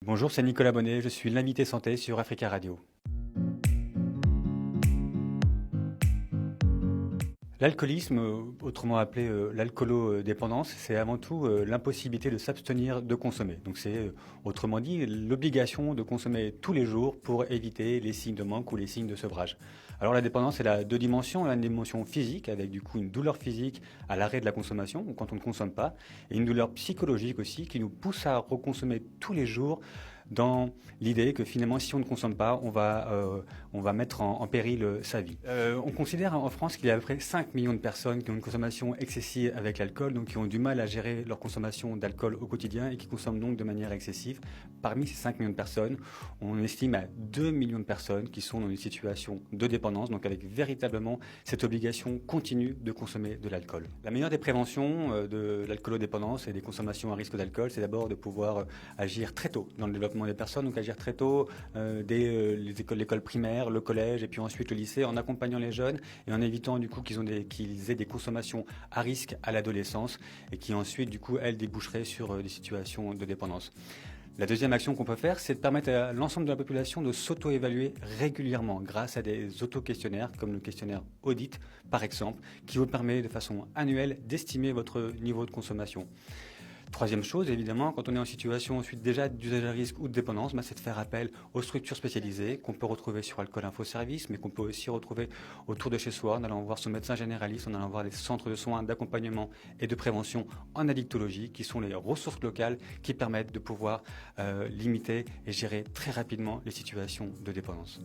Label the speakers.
Speaker 1: Bonjour, c'est Nicolas Bonnet, je suis l'invité santé sur Africa Radio. L'alcoolisme, autrement appelé l'alcoolodépendance, c'est avant tout l'impossibilité de s'abstenir de consommer. Donc c'est autrement dit l'obligation de consommer tous les jours pour éviter les signes de manque ou les signes de sevrage. Alors la dépendance, elle a deux dimensions. Elle a une dimension physique avec du coup une douleur physique à l'arrêt de la consommation ou quand on ne consomme pas, et une douleur psychologique aussi qui nous pousse à reconsommer tous les jours dans l'idée que finalement si on ne consomme pas, on va mettre en péril sa vie. On considère en France qu'il y a à peu près 5 millions de personnes qui ont une consommation excessive avec l'alcool, donc qui ont du mal à gérer leur consommation d'alcool au quotidien et qui consomment donc de manière excessive. Parmi ces 5 millions de personnes, on estime à 2 millions de personnes qui sont dans une situation de dépendance, donc avec véritablement cette obligation continue de consommer de l'alcool. La meilleure des préventions de l'alcoolodépendance et des consommations à risque d'alcool, c'est d'abord de pouvoir agir très tôt dans le développement des personnes, donc agir très tôt dès l'école primaire, le collège et puis ensuite le lycée, en accompagnant les jeunes et en évitant du coup qu'ils aient des consommations à risque à l'adolescence et qui ensuite du coup elles déboucheraient sur des situations de dépendance. La deuxième action qu'on peut faire, c'est de permettre à l'ensemble de la population de s'auto-évaluer régulièrement grâce à des auto-questionnaires comme le questionnaire Audit par exemple, qui vous permet de façon annuelle d'estimer votre niveau de consommation. Troisième chose, évidemment, quand on est en situation ensuite déjà d'usage à risque ou de dépendance, c'est de faire appel aux structures spécialisées qu'on peut retrouver sur Alcool Info Service, mais qu'on peut aussi retrouver autour de chez soi, en allant voir son médecin généraliste, en allant voir les centres de soins, d'accompagnement et de prévention en addictologie, qui sont les ressources locales qui permettent de pouvoir limiter et gérer très rapidement les situations de dépendance.